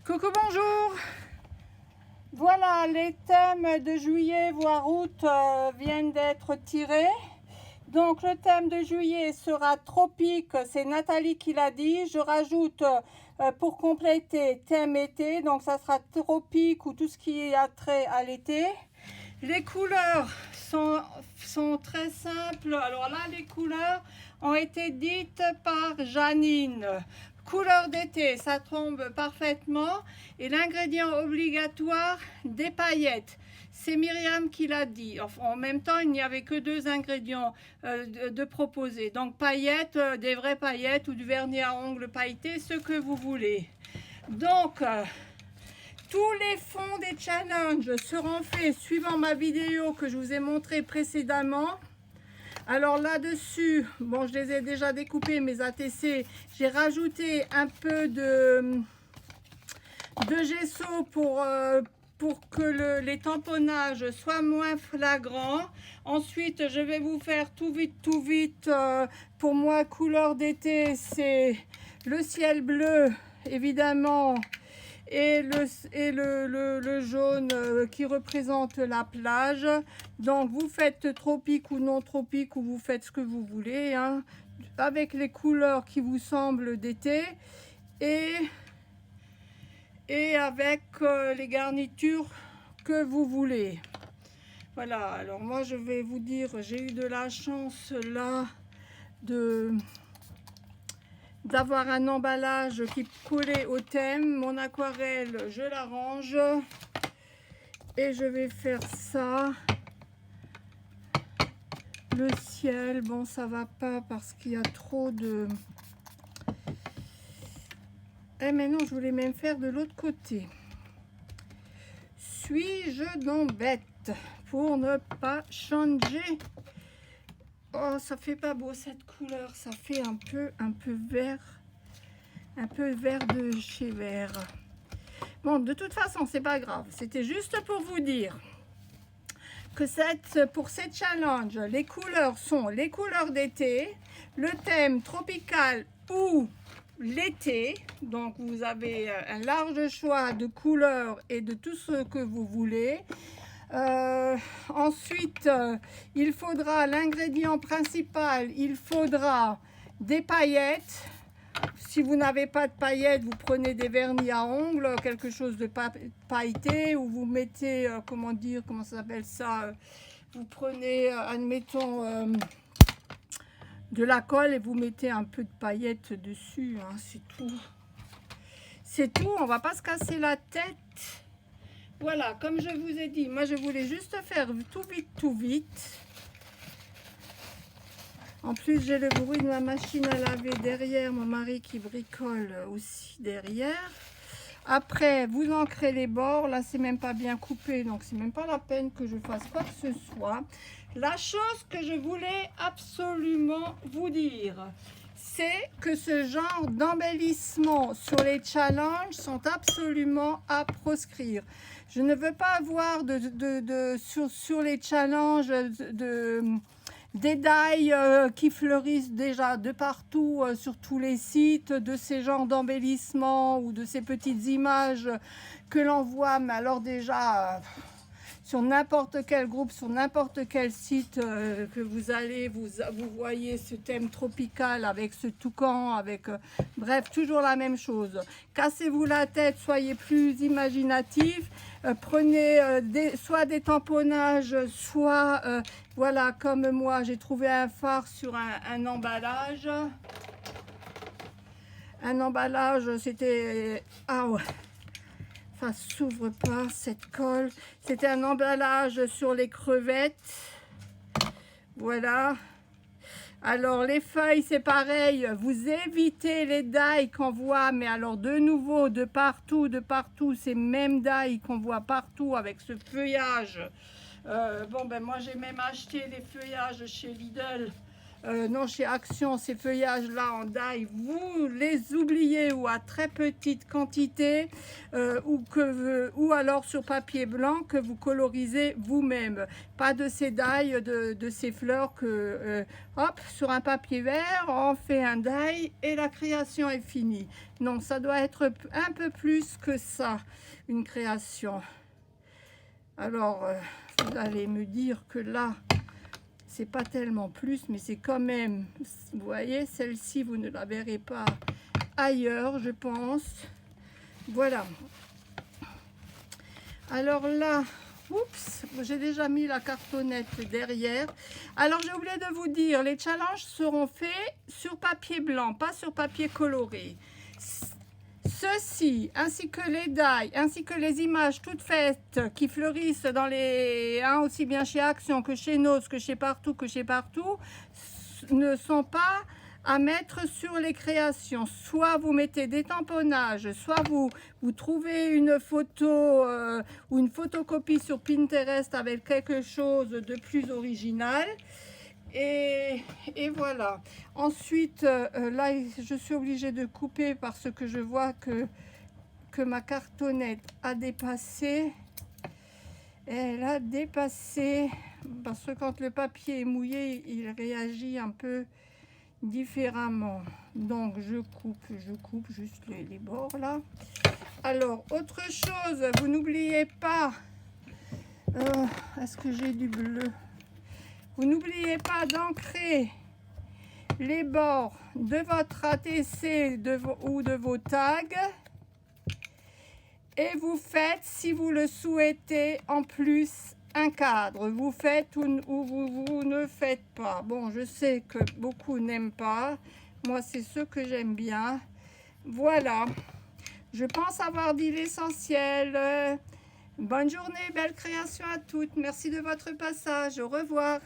Coucou, bonjour. Voilà, les thèmes de juillet voire août viennent d'être tirés. Donc le thème de juillet sera tropique, c'est Nathalie qui l'a dit. Je rajoute pour compléter thème été, donc ça sera tropique ou tout ce qui a trait à l'été. Les couleurs sont très simples. Alors là, les couleurs ont été dites par Janine. Couleur d'été, ça tombe parfaitement. Et l'ingrédient obligatoire, des paillettes. C'est Myriam qui l'a dit. Enfin, en même temps, il n'y avait que deux ingrédients de proposer. Donc paillettes, des vraies paillettes ou du vernis à ongles pailleté, ce que vous voulez. Donc, tous les fonds des challenges seront faits suivant ma vidéo que je vous ai montré précédemment. Alors là-dessus, bon, je les ai déjà découpés, mes ATC. J'ai rajouté un peu de gesso pour que les tamponnages soient moins flagrants. Ensuite, je vais vous faire tout vite. Pour moi, couleur d'été, c'est le ciel bleu, évidemment, et le jaune qui représente la plage. Donc vous faites tropique ou non tropique, ou vous faites ce que vous voulez, hein, avec les couleurs qui vous semblent d'été et avec les garnitures que vous voulez. Voilà, alors moi je vais vous dire, j'ai eu de la chance là d'avoir un emballage qui collait au thème. Mon aquarelle, je l'arrange et je vais faire ça. Le ciel, bon, ça va pas parce qu'il y a trop de... Eh mais non, je voulais même faire de l'autre côté. Suis-je donc bête pour ne pas changer? Oh, ça fait pas beau cette couleur, ça fait un peu vert, un peu vert de chez vert. Bon, de toute façon, c'est pas grave. C'était juste pour vous dire que pour ces challenges, les couleurs sont les couleurs d'été, le thème tropical ou l'été. Donc, vous avez un large choix de couleurs et de tout ce que vous voulez. Ensuite, il faudra l'ingrédient principal, il faudra des paillettes. Si vous n'avez pas de paillettes, vous prenez des vernis à ongles, quelque chose de pailleté, ou vous mettez, comment ça s'appelle ça, vous prenez, admettons, de la colle et vous mettez un peu de paillettes dessus, hein, c'est tout. C'est tout, on va pas se casser la tête. Voilà, comme je vous ai dit, moi je voulais juste faire tout vite. En plus, j'ai le bruit de ma machine à laver derrière, mon mari qui bricole aussi derrière. Après, vous ancrez les bords. Là, c'est même pas bien coupé, donc c'est même pas la peine que je fasse quoi que ce soit. La chose que je voulais absolument vous dire, c'est que ce genre d'embellissement sur les challenges sont absolument à proscrire. Je ne veux pas avoir sur les challenges des dailles qui fleurissent déjà de partout sur tous les sites, de ces genres d'embellissement ou de ces petites images que l'on voit, mais alors déjà sur n'importe quel groupe, sur n'importe quel site que vous allez, vous voyez ce thème tropical avec ce toucan, avec bref, toujours la même chose. Cassez-vous la tête, soyez plus imaginatifs, prenez soit des tamponnages, soit voilà, comme moi, j'ai trouvé un phare sur un emballage. Un emballage, c'était... Ah ouais, ça s'ouvre pas, cette colle. C'était un emballage sur les crevettes. Voilà. Alors, les feuilles, c'est pareil. Vous évitez les dailles qu'on voit, mais alors de nouveau, de partout, ces mêmes dailles qu'on voit partout avec ce feuillage. Bon, ben moi, j'ai même acheté les feuillages chez Lidl non, chez Action, ces feuillages-là en die, vous les oubliez ou à très petite quantité ou alors sur papier blanc que vous colorisez vous-même. Pas de ces die, de ces fleurs que, hop, sur un papier vert, on fait un die et la création est finie. Non, ça doit être un peu plus que ça, une création. Alors, vous allez me dire que là, c'est pas tellement plus, mais c'est quand même, vous voyez, celle-ci, vous ne la verrez pas ailleurs, je pense. Voilà. Alors là, oups, j'ai déjà mis la cartonnette derrière. Alors, j'ai oublié de vous dire, les challenges seront faits sur papier blanc, pas sur papier coloré. Ceci, ainsi que les die, ainsi que les images toutes faites qui fleurissent dans les, aussi bien chez Action que chez Nos, que chez Partout, ne sont pas à mettre sur les créations. Soit vous mettez des tamponnages, soit vous trouvez une photo ou une photocopie sur Pinterest avec quelque chose de plus original. Et voilà. Ensuite, là, je suis obligée de couper parce que je vois que ma cartonnette a dépassé. Elle a dépassé parce que quand le papier est mouillé, il réagit un peu différemment. Donc, je coupe juste les bords là. Alors, autre chose, vous n'oubliez pas. Est-ce que j'ai du bleu? Vous n'oubliez pas d'ancrer les bords de votre ATC ou de vos tags. Et vous faites, si vous le souhaitez, en plus un cadre. Vous faites ou vous ne faites pas. Bon, je sais que beaucoup n'aiment pas. Moi, c'est ce que j'aime bien. Voilà. Je pense avoir dit l'essentiel. Bonne journée, belle création à toutes. Merci de votre passage. Au revoir.